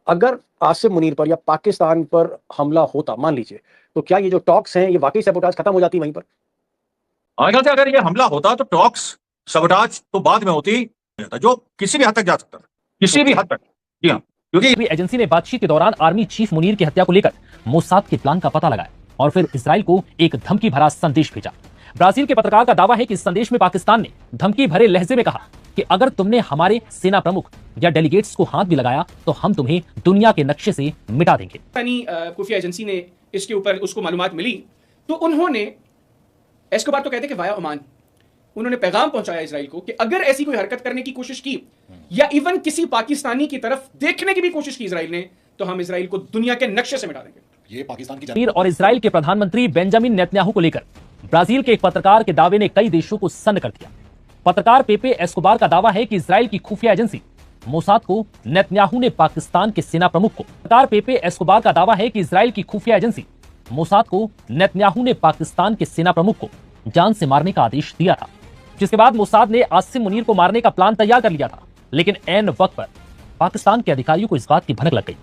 अगर आसिम मुनीर पर या पाकिस्तान पर हमला होता मान लीजिए, तो क्या ये जो टॉक्स हैं ये वाकई सबोटाज खत्म हो जाती वहीं पर? हमारे ख्याल से अगर ये हमला होता तो टॉक्स सबोटाज तो बाद में होती जो किसी भी हद तक जा सकता था, किसी भी हद तक। जी हाँ, क्योंकि एजेंसी ने बातचीत के दौरान आर्मी चीफ मुनीर की हत्या को लेकर मोसाद के प्लान का पता लगाया और फिर इजराइल को एक धमकी भरा संदेश भेजा। ब्राजील के पत्रकार का दावा है कि इस संदेश में पाकिस्तान ने धमकी भरे लहजे में कहा कि अगर तुमने हमारे सेना प्रमुख या डेलीगेट्स को हाथ भी लगाया तो हम तुम्हें दुनिया के नक्शे से मिटा देंगे। खुफिया एजेंसी ने इसके ऊपर उसको मालूमात मिली तो उन्होंने एस्कोबार तो कहते कि वाया ओमान उन्होंने पैगाम पहुंचाया इजराइल को कि अगर ऐसी कोई हरकत करने की कोशिश की या इवन किसी पाकिस्तानी की तरफ देखने की भी कोशिश की इजराइल ने तो हम इजराइल को दुनिया के नक्शे से मिटा देंगे। ये पाकिस्तान की और इजराइल के प्रधानमंत्री बेंजामिन नेतन्याहू को लेकर ब्राजील के एक पत्रकार के दावे ने कई देशों को सन्न कर दिया। पत्रकार पेपे एस्कोबार का दावा है कि इजराइल की खुफिया एजेंसी मोसाद को नेतन्याहू ने पाकिस्तान के सेना प्रमुख को पत्रकार पेपे एस्कोबार का दावा है कि इजराइल की खुफिया एजेंसी मोसाद को नेतन्याहू ने पाकिस्तान के सेना प्रमुख को जान से मारने का आदेश दिया था, जिसके बाद मोसाद ने आसिम मुनीर को मारने का प्लान तैयार कर लिया था। लेकिन ऐन वक्त पर पाकिस्तान के अधिकारियों को इस बात की भनक लग गई,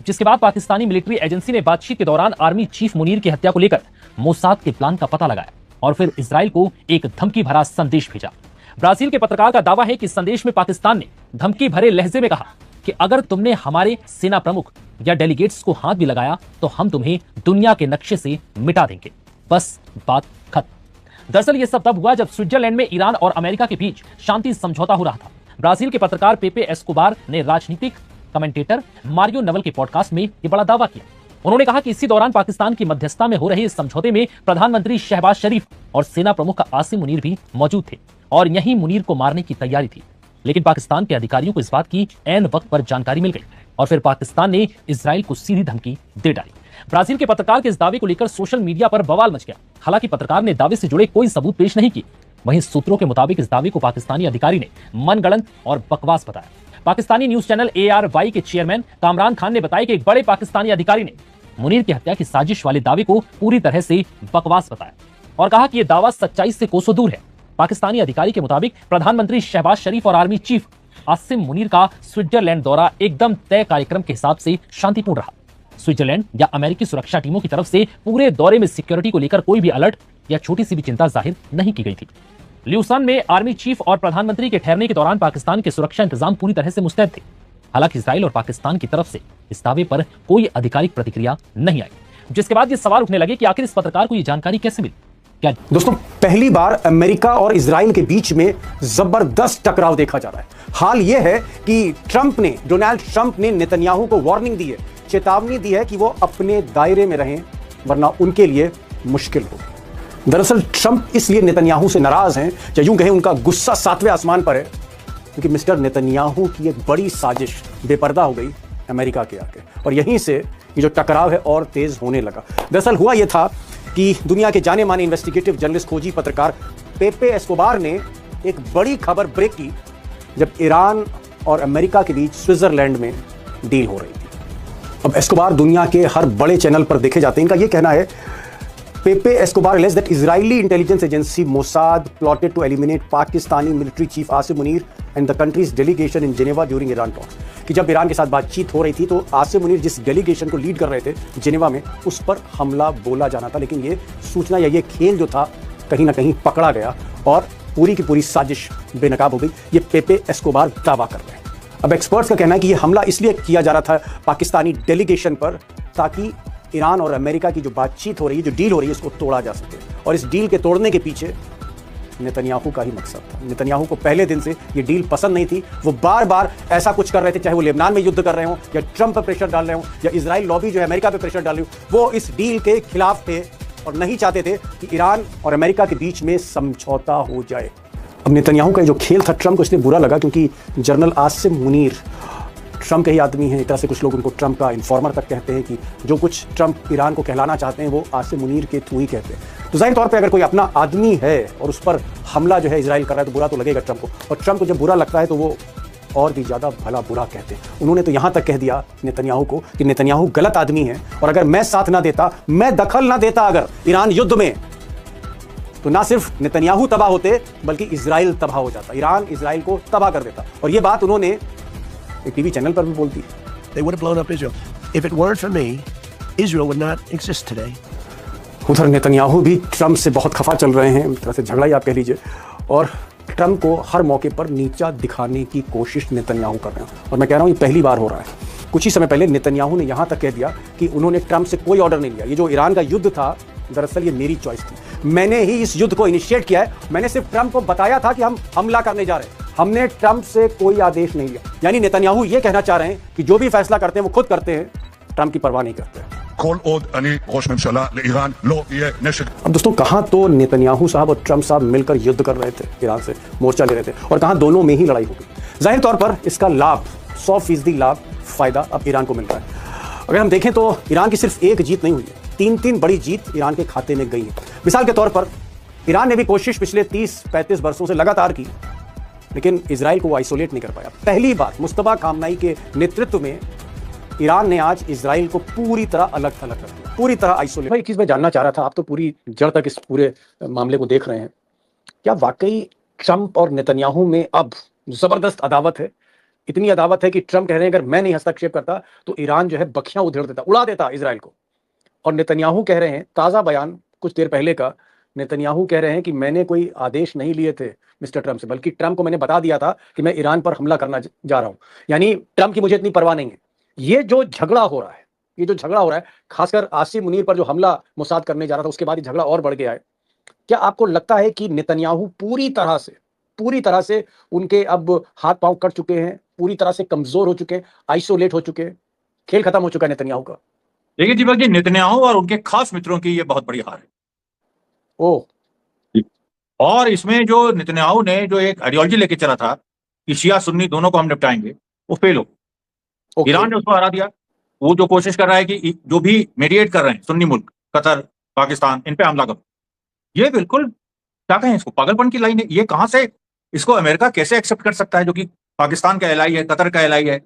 जिसके बाद पाकिस्तानी मिलिट्री एजेंसी ने बातचीत के दौरान आर्मी चीफ मुनीर की हत्या को लेकर मोसाद के प्लान का पता लगाया और फिर इजराइल को एक धमकी भरा संदेश भेजा। ब्राजील के पत्रकार का दावा है कि इस संदेश में पाकिस्तान ने धमकी भरे लहजे में कहा कि अगर तुमने हमारे सेना प्रमुख या डेलीगेट्स को हाथ भी लगाया तो हम तुम्हें दुनिया के नक्शे से मिटा देंगे। बस बात खत्म। दरअसल यह सब तब हुआ जब स्विट्जरलैंड में ईरान और अमेरिका के बीच शांति समझौता हो रहा था। ब्राजील के पत्रकार पेपे एस्कोबार ने राजनीतिक कमेंटेटर मारियो नवल के पॉडकास्ट में यह बड़ा दावा किया। उन्होंने कहा कि इसी दौरान पाकिस्तान की मध्यस्थता में हो रहे इस समझौते में प्रधानमंत्री शहबाज शरीफ और सेना प्रमुख आसिम मुनीर भी मौजूद थे और यहीं मुनीर को मारने की तैयारी थी। लेकिन पाकिस्तान के अधिकारियों को इस बात की ऐन वक्त पर जानकारी मिल गई और फिर पाकिस्तान ने इजराइल को सीधी धमकी दे डाली। ब्राजील के पत्रकार के इस दावे को लेकर सोशल मीडिया पर बवाल मच गया। हालांकि पत्रकार ने दावे से जुड़े कोई सबूत पेश नहीं किए। वहीं सूत्रों के मुताबिक इस दावे को पाकिस्तानी अधिकारी ने मनगढ़ंत और बकवास बताया। पाकिस्तानी न्यूज चैनल ARY के चेयरमैन कामरान खान ने बताया कि एक बड़े पाकिस्तानी अधिकारी ने मुनीर की हत्या की साजिश वाले दावे को पूरी तरह से बकवास बताया और कहा कि यह दावा सच्चाई से कोसों दूर है। पाकिस्तानी अधिकारी के मुताबिक प्रधानमंत्री शहबाज शरीफ और आर्मी चीफ आसिम मुनीर का स्विट्जरलैंड दौरा एकदम तय कार्यक्रम के हिसाब से शांतिपूर्ण रहा। स्विट्जरलैंड या अमेरिकी सुरक्षा टीमों की तरफ से पूरे दौरे में सिक्योरिटी को लेकर कोई भी अलर्ट या छोटी सी भी चिंता जाहिर नहीं की गई थी। ल्यूसान में आर्मी चीफ और प्रधानमंत्री के ठहरने के दौरान पाकिस्तान के सुरक्षा इंतजाम पूरी तरह से मुस्तैद थे। हालांकि इजराइल और पाकिस्तान की तरफ से इस दावे पर कोई आधिकारिक प्रतिक्रिया नहीं आई, जिसके बाद ये सवाल उठने लगे कि आखिर इस पत्रकार को ये जानकारी कैसे मिली। दोस्तों, पहली बार अमेरिका और इजराइल के बीच में जबरदस्त टकराव देखा जा रहा है। हाल यह है कि डोनाल्ड ट्रंप ने नेतन्याहू को वार्निंग दी है, चेतावनी दी है कि वो अपने दायरे में रहें वरना उनके लिए मुश्किल हो। दरअसल ट्रंप इसलिए नेतन्याहू से नाराज हैं या यूं कहें उनका गुस्सा 7वें आसमान पर है क्योंकि मिस्टर नेतन्याहू की एक बड़ी साजिश बेपर्दा हो गई अमेरिका के आगे और यहीं से ये जो टकराव है और तेज होने लगा। दरअसल हुआ यह था कि दुनिया के जाने माने इन्वेस्टिगेटिव जर्नलिस्ट खोजी पत्रकार पेपे एस्कोबार ने एक बड़ी खबर ब्रेक की जब ईरान और अमेरिका के बीच स्विट्जरलैंड में डील हो रही थी। अब एस्कोबार दुनिया के हर बड़े चैनल पर देखे जाते हैं। इनका यह कहना है, पेपे Escobar alleged that Israeli intelligence agency Mossad plotted to eliminate Pakistani military chief Asim Munir and the country's delegation in Geneva during Iran talks। कि जब ईरान के साथ बातचीत हो रही थी तो आसिम मुनीर जिस डेलीगेशन को लीड कर रहे थे जिनेवा में, उस पर हमला बोला जाना था। लेकिन ये सूचना या ये खेल जो था कहीं ना कहीं पकड़ा गया और पूरी की पूरी साजिश बेनकाब हो गई। ये पेपे एस्कोबार दावा कर रहे हैं। अब एक्सपर्ट्स का कहना है कि ये हमला इसलिए किया जा रहा था पाकिस्तानी डेलीगेशन पर ताकि ईरान और अमेरिका की जो बातचीत हो रही है, जो डील हो रही है, इसको तोड़ा जा सके। और इस डील के तोड़ने के पीछे नेतन्याहू का ही मकसद था। नेतन्याहू को पहले दिन से ये डील पसंद नहीं थी। वो बार बार ऐसा कुछ कर रहे थे, चाहे वो लेबनान में युद्ध कर रहे हो या ट्रंप पर प्रेशर डाल रहे हो या इजराइल लॉबी जो है अमेरिका पे प्रेशर डाल रही हो, वो इस डील के खिलाफ थे और नहीं चाहते थे कि ईरान और अमेरिका के बीच में समझौता हो जाए। अब नेतन्याहू का जो खेल था ट्रंप को इसलिए बुरा लगा क्योंकि जनरल आसिम मुनीर ट्रंप के ही आदमी हैं। एक तरह से कुछ लोग उनको ट्रंप का इन्फॉर्मर तक कहते हैं कि जो कुछ ट्रंप ईरान को कहलाना चाहते हैं वो आसिम मुनीर के थ्रू ही कहते हैं। तो जाहिर तौर पे अगर कोई अपना आदमी है और उस पर हमला जो है इजराइल कर रहा है तो बुरा तो लगेगा ट्रंप को, और ट्रंप को जब बुरा लगता है तो वो और भी ज़्यादा भला बुरा कहते हैं। उन्होंने तो यहाँ तक कह दिया नेतन्याहू को कि नेतन्याहू गलत आदमी है और अगर मैं साथ ना देता, मैं दखल ना देता अगर ईरान युद्ध में, तो ना सिर्फ नेतन्याहू तबाह होते बल्कि इजराइल तबाह हो जाता, ईरान इजराइल को तबाह कर देता। और ये बात उन्होंने एक टीवी चैनल पर भी बोलती। They would have blown up Israel. If it weren't for me, Israel would not exist today. उधर नेतन्याहू भी ट्रंप से बहुत खफा चल रहे हैं, एक तरह से झगड़ा ही आप कह लीजिए, और ट्रंप को हर मौके पर नीचा दिखाने की कोशिश नेतन्याहू कर रहे हैं। और मैं कह रहा हूँ ये पहली बार हो रहा है। कुछ ही समय पहले नेतन्याहू ने यहाँ तक कह दिया कि उन्होंने ट्रंप से कोई ऑर्डर नहीं लिया। ये जो ईरान का युद्ध था, दरअसल ये मेरी चॉइस थी, मैंने ही इस युद्ध को इनिशिएट किया है। मैंने सिर्फ ट्रंप को बताया था कि हम हमला करने जा रहे हैं, हमने ट्रंप से कोई आदेश नहीं लिया। यानी नेतन्याहू ये कहना चाह रहे हैं कि जो भी फैसला करते हैं वो खुद करते हैं, ट्रंप की परवाह नहीं करते हैं। כל עוד אני ראש ממשלה לאיראן לא יהיה נשק। अब दोस्तों, कहां तो नेतन्याहू साहब और ट्रंप साहब मिलकर युद्ध कर रहे थे, ईरान से मोर्चा ले रहे थे, और कहां दोनों में ही लड़ाई हो गई। जाहिर तौर पर इसका लाभ, 100% लाभ, फायदा अब ईरान को मिल रहा है। अगर हम देखें तो ईरान की सिर्फ एक जीत नहीं हुई है, 3 बड़ी जीत ईरान के खाते में गई है। मिसाल के तौर पर ईरान ने भी कोशिश पिछले 30-35 वर्षों से लगातार की, लेकिन इजराइल को वो आइसोलेट नहीं कर पाया। पहली बार मुस्तफा खामनाई के नेतृत्व में ईरान ने आज इजराइल को पूरी तरह अलग थलग कर दिया, पूरी तरह आइसोलेट। भाई, एक चीज मैं जानना चाह रहा था, आप तो पूरी जड़ तक इस पूरे मामले को देख रहे हैं, क्या वाकई ट्रंप और नेतन्याहू में अब जबरदस्त अदावत है? इतनी अदावत है कि ट्रंप कह रहे हैं अगर मैं नहीं हस्तक्षेप करता तो ईरान जो है बखियां उधेड़ देता, उड़ा देता इजराइल को। और नेतन्याहू कह रहे हैं, ताजा बयान कुछ देर पहले का, नेतन्याहू कह रहे हैं कि मैंने कोई आदेश नहीं लिए थे मिस्टर ट्रंप से, बल्कि ट्रंप को मैंने बता दिया था कि मैं ईरान पर हमला करना जा रहा हूं। यानी ट्रंप की मुझे इतनी परवाह नहीं है। ये जो झगड़ा हो रहा है, खासकर आसिम मुनीर पर जो हमला मोसाद करने जा रहा था, उसके बाद ये झगड़ा और बढ़ गया है। क्या आपको लगता है कि नेतन्याहू पूरी तरह से उनके अब हाथ पांव कट चुके हैं, पूरी तरह से कमजोर हो चुके हैं, आइसोलेट हो चुके हैं, खेल खत्म हो चुका है नेतन्याहू का? देखिए दीपक जी, नेतन्याहू और उनके खास मित्रों की ये बहुत बड़ी हार है। ओह, और इसमें जो नेतन्याहू ने जो एक आइडियोलॉजी लेके चला था कि शिया सुन्नी दोनों को हम निपटाएंगे, वो फेल हो। ईरान ने उसको हरा दिया। वो जो कोशिश कर रहा है कि जो भी मीडिएट कर रहे हैं सुन्नी मुल्क, कतर, पाकिस्तान, इन पे हमला करो, ये बिल्कुल क्या कहें इसको, पागलपन की लाइन है। ये कहां से, इसको अमेरिका कैसे एक्सेप्ट कर सकता है, जो कि पाकिस्तान का एलाई है, कतर का एलाई है,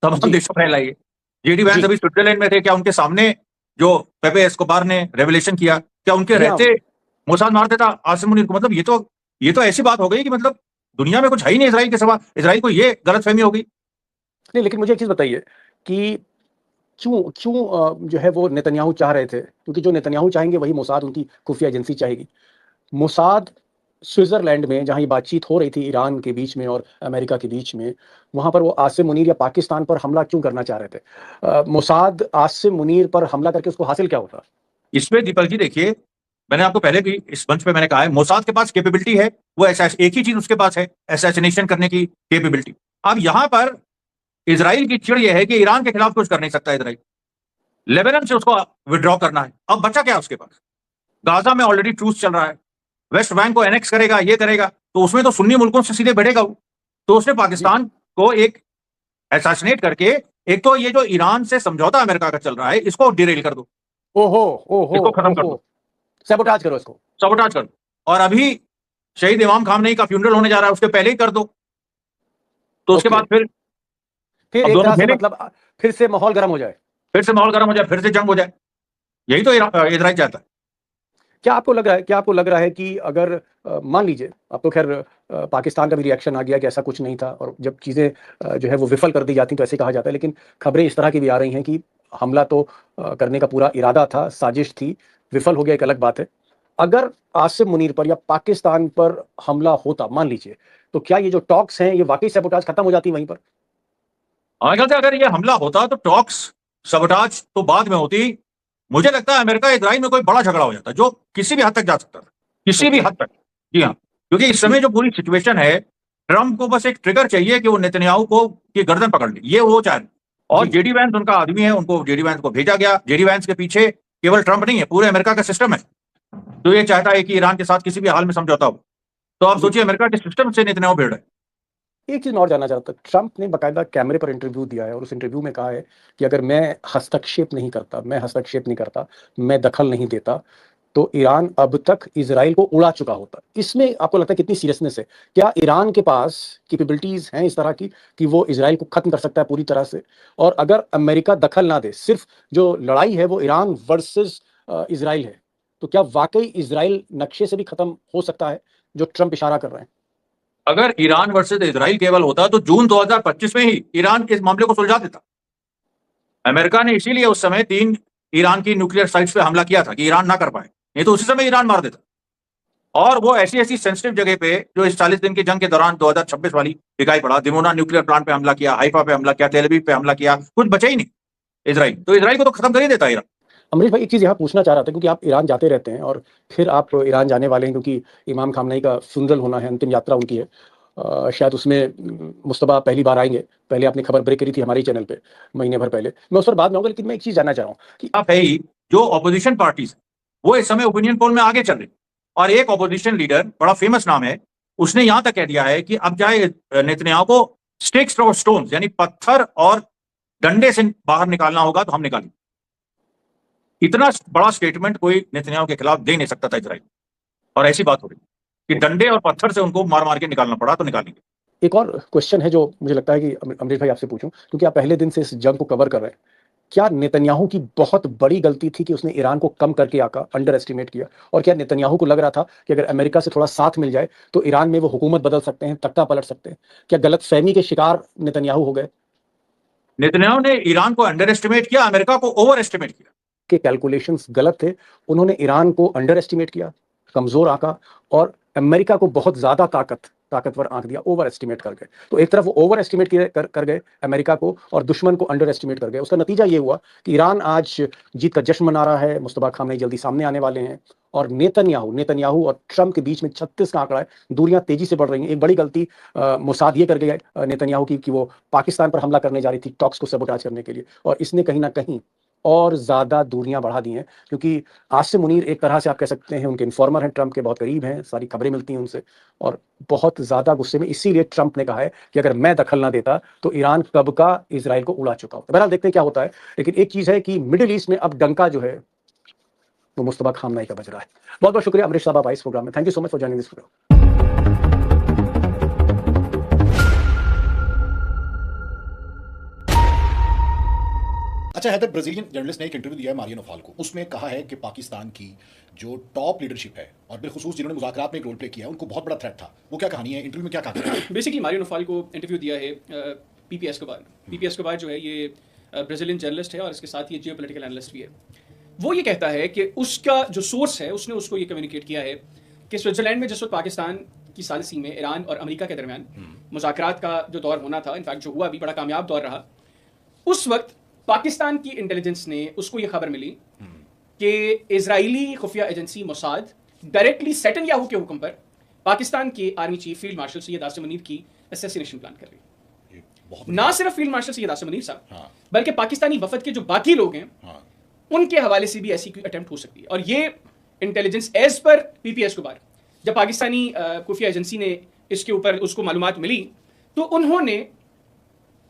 तमाम देशों का एलाई है। जेडी वैंस अभी स्विट्जरलैंड में थे, क्या उनके सामने जो पेपे एस्कोबार ने रेवलेशन किया, क्या उनके रहते मोसाद मार देता आसिम मुनीर को? मतलब ये तो ऐसी बात हो गई कि मतलब दुनिया में कुछ है ही नहीं इजराइल के सिवा। इजराइल को ये गलतफहमी हो गई। नहीं, लेकिन मुझे एक चीज बताइए कि क्यों जो है वो नेतन्याहू चाह रहे थे, क्योंकि जो नेतन्याहू चाहेंगे वही मोसाद, उनकी खुफिया एजेंसी चाहेगी। मोसाद स्विट्जरलैंड में जहां ये बातचीत हो रही थी ईरान के बीच में और अमेरिका के बीच में, वहां पर वो आसिम मुनीर या पाकिस्तान पर हमला क्यों करना चाह रहे थे? मोसाद आसिम मुनीर पर हमला करके उसको हासिल क्या होता? इसमें दीपक जी देखिए, मैंने आपको पहले भी इस मंच पे मैंने कहा है, मोसाद के पास कैपेबिलिटी है, वो एक ही चीज उसके पास है, असैसिनेशन करने की कैपेबिलिटी। अब यहां पर इजराइल की चिड़ यह है कि ईरान के खिलाफ कुछ कर नहीं सकता इजराइल, लेबनान से उसको विड्रॉ करना है। अब बचा क्या उसके पास? गाजा में ऑलरेडी ट्रूस चल रहा है, वेस्ट बैंक को एनेक्स करेगा, ये करेगा, तो उसमें तो सुन्नी मुल्कों से सीधे बढ़ेगा वो। तो उसने पाकिस्तान को एक असैसिनेट करके, एक तो ये जो ईरान से समझौता अमेरिका का चल रहा है, इसको डिरेल कर दो, इसको खत्म कर दो, सबोटाज करो, इसको सबोटाज कर दो। और अभी शहीद इमाम खामनेई का फ्यूनरल होने जा रहा है, उसके पहले ही कर दो, तो उसके बाद फिर एक तरह से मतलब फिर से माहौल गर्म हो जाए, फिर से जंग हो जाए। यही तो इजराइल चाहता है। क्या आपको लग रहा है कि अगर मान लीजिए, अब तो खैर पाकिस्तान का भी रिएक्शन आ गया कि ऐसा कुछ नहीं था, और जब चीजें जो है वो विफल कर दी जाती तो ऐसे कहा जाता है, लेकिन खबरें इस तरह की भी आ रही हैं कि हमला तो करने का पूरा इरादा था, साजिश थी, विफल हो गया, एक अलग बात है। अगर आसिम मुनीर पर या पाकिस्तान पर हमला होता, मान लीजिए, तो क्या ये जो टॉक्स हैं ये वाकई सबोटाज खत्म हो जाती वहीं पर? अगर ये हमला होता तो टॉक्स सबोटाज तो बाद में होती। मुझे लगता है अमेरिका इजराइल में कोई बड़ा झगड़ा हो जाता जो किसी भी हद तक जा सकता था, किसी भी हद तक। जी हाँ, क्योंकि इस समय जो पूरी सिचुएशन है, ट्रंप को बस एक ट्रिगर चाहिए कि वो नेतन्याहू को की गर्दन पकड़ ले, ये वो चाहे। और जेडी वैंस उनका आदमी है, उनको जेडी वैंस को भेजा गया। जेडी वैंस के पीछे केवल ट्रंप नहीं है, पूरे अमेरिका का सिस्टम है, तो ये चाहता है कि ईरान के साथ किसी भी हाल में समझौता हो। तो आप सोचिए अमेरिका के सिस्टम से नेतन्याहू भिड़ रहा है। एक चीज और जानना चाहता, ट्रंप ने बाकायदा कैमरे पर इंटरव्यू दिया है और उस इंटरव्यू में कहा है कि अगर मैं हस्तक्षेप नहीं करता, मैं दखल नहीं देता, तो ईरान अब तक इजराइल को उड़ा चुका होता। इसमें आपको लगता है कितनी सीरियसनेस है? क्या ईरान के पास कैपेबिलिटीज हैं इस तरह की कि वो इजराइल को खत्म कर सकता है पूरी तरह से? और अगर अमेरिका दखल ना दे, सिर्फ जो लड़ाई है वो ईरान वर्सेस इजराइल है, तो क्या वाकई इजराइल नक्शे से भी खत्म हो सकता है, जो ट्रंप इशारा कर रहे हैं? अगर ईरान वर्सेस इजराइल केवल होता तो जून 2025 में ही ईरान इस मामले को सुलझा देता। अमेरिका ने इसीलिए उस समय 3 ईरान की न्यूक्लियर साइट्स पे हमला किया था कि ईरान ना कर पाए, नहीं तो उसी समय ईरान मार देता। और वो ऐसी ऐसी सेंसिटिव जगह पे जो इस 40 दिन की जंग के दौरान 2026 वाली दिखाई पड़ा, दिमोना न्यूक्लियर प्लांट पे हमला किया, हाइफा पे हमला किया, तेल अवीव पे हमला किया, कुछ बचा ही नहीं इजराइल। तो इजराइल को तो खत्म कर ही देता ईरान। अमरीश भाई, एक चीज़ यहाँ पूछना चाह रहा था, क्योंकि आप ईरान जाते रहते हैं और फिर आप ईरान जाने वाले हैं, क्योंकि इमाम खामनेई का फ्यूनरल होना है, अंतिम यात्रा उनकी है। शायद उसमें मुस्तफा पहली बार आएंगे। पहले आपने खबर ब्रेक करी थी हमारे चैनल पे महीने भर पहले, मैं उस पर बाद में आऊंगा, लेकिन मैं एक चीज़ जानना चाह रहा हूँ कि आप है ही जो ऑपोजिशन पार्टीज वो इस समय ओपिनियन पोल में आगे चल रही, और एक ऑपोजिशन लीडर बड़ा फेमस नाम है, उसने यहां तक कह दिया है कि अब चाहे नेतन्याहू को स्टिक्स और स्टोन्स यानी पत्थर और डंडे से बाहर निकालना होगा तो हम निकालेंगे। इतना बड़ा स्टेटमेंट कोई नेतन्याहू के खिलाफ दे नहीं सकता था इजराइल, और ऐसी बात हो रही कि डंडे और पत्थर से उनको मार मार के निकालना पड़ा तो निकालेंगे। एक और क्वेश्चन है जो मुझे लगता है कि अमरीश भाई आपसे पूछूं, क्योंकि आप पहले दिन से इस जंग को कवर कर रहे हैं। क्या नेतन्याहू की बहुत बड़ी गलती थी कि उसने ईरान को कम करके आका अंडर एस्टिमेट किया? और क्या नेतन्याहू को लग रहा था कि अगर अमेरिका से थोड़ा साथ मिल जाए तो ईरान में वो हुकूमत बदल सकते हैं, तख्ता पलट सकते हैं? क्या गलतफहमी के शिकार नेतन्याहू हो गए? नेतन्याहू ने ईरान को अंडर एस्टिमेट किया, अमेरिका को ओवर एस्टिमेट किया। के कैलकुलेशंस गलत थे। उन्होंने ईरान को अंडर एस्टिमेट किया, कमजोर आंका, और अमेरिका को बहुत ज्यादा ताकतवर आंक दिया, ओवर एस्टिमेट कर गए। तो एक तरफ वो ओवर एस्टिमेट कर गए अमेरिका को, और दुश्मन को अंडर एस्टिमेट कर गए। उसका नतीजा ये हुआ कि ईरान आज जीत का जश्न मना रहा है, मुस्तफा खामनेई जल्दी सामने आने वाले हैं, और नेतन्याहू और ट्रंप के बीच में 36 का आंकड़ा है, दूरियां तेजी से बढ़ रही हैं। एक बड़ी गलती मोसाद ये कर गया नेतन्याहू की कि वो पाकिस्तान पर हमला करने जा रही थी टॉक्स को सबोटाज करने के लिए, और इसने कहीं ना कहीं और ज्यादा दूरियां बढ़ा दी हैं, क्योंकि आसिम मुनीर एक तरह से आप कह सकते हैं उनके इन्फॉर्मर हैं, ट्रंप के बहुत करीब हैं, सारी खबरें मिलती हैं उनसे, और बहुत ज्यादा गुस्से में। इसीलिए ट्रंप ने कहा है कि अगर मैं दखल ना देता तो ईरान कब का इजराइल को उड़ा चुका होता। बहरहाल देखते हैं क्या होता है, लेकिन एक चीज है कि मिडिल ईस्ट में अब डंका जो है वो मुस्तफा खामनेई का बज रहा है। बहुत बहुत शुक्रिया अमरीश साहब, आप आए इस प्रोग्राम में। Thank you so much for joining this programme. अच्छा हैदर, ब्राजीलियन जर्नलिस्ट ने एक इंटरव्यू दिया है मारियो नोफाल को। उसमें कहा है कि पाकिस्तान की जो टॉप लीडरशिप है और बिलखुसूस जिन्होंने मुज़ाकरात में एक रोल प्ले किया, उनको बहुत बड़ा थ्रेट था। वो क्या कहानी है? इंटरव्यू में क्या कहा? बेसिकली मारियो नोफाल को इंटरव्यू दिया है पीपी एस्कोबार। पीपी एस्कोबार जो है ये ब्राजीलियन जर्नलिस्ट है और इसके साथ ये जियोपॉलिटिकल एनालिस्ट भी है। वो ये कहता है कि उसका जो सोर्स है उसने उसको ये कम्युनिकेट किया है कि स्विट्जरलैंड में जिस वक्त पाकिस्तान की सालिसी में ईरान और अमेरिका के दरमियान मुज़ाकरात का जो दौर होना था, इनफैक्ट जो हुआ भी बड़ा कामयाब दौर रहा, उस वक्त पाकिस्तान की इंटेलिजेंस ने उसको ये खबर मिली कि इजरायली खुफिया एजेंसी मोसाद डायरेक्टली नेतन्याहू के हुक्म पर पाकिस्तान के army chief field marshal Syed Asim Munir की असैसिनेशन प्लान कर रही है। ना सिर्फ फील्ड मार्शल सैयद आसिम मुनीर साहब, बल्कि पाकिस्तानी वफद के जो बाकी लोग हैं उनके हवाले से भी ऐसी कोई अटेम्प्ट हो सकती है। और ये intelligence as per Pepe Escobar, जब पाकिस्तानी खुफिया एजेंसी ने इसके ऊपर उसको मालूमात मिली तो उन्होंने,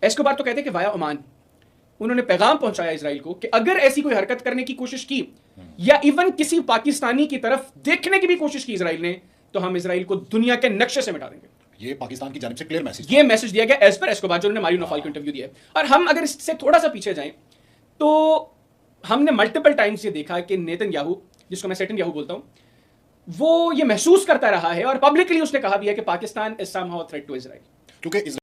एस्कोबार तो कहते हैं कि वाया ओमान, उन्होंने पैगाम पहुंचाया इजराइल को कि अगर ऐसी कोई हरकत करने की कोशिश की या इवन किसी पाकिस्तानी की तरफ देखने की भी कोशिश की इजराइल ने, तो हम इजराइल को दुनिया के नक्शे से मिटा देंगे। ये पाकिस्तान की जानिब से क्लियर मैसेज, ये मैसेज दिया गया एज पर एस्कोबार, जो उन्होंने मारियो नोफाल को इंटरव्यू दिया है। और हम अगर इससे थोड़ा सा पीछे जाएं तो हमने मल्टीपल टाइम्स ये देखा कि नेतन्याहू, जिसको मैं नेतन्याहू बोलता हूं, वो ये महसूस करता रहा है और पब्लिकली उसने कहा भी है कि Pakistan is somehow a threat to Israel, क्योंकि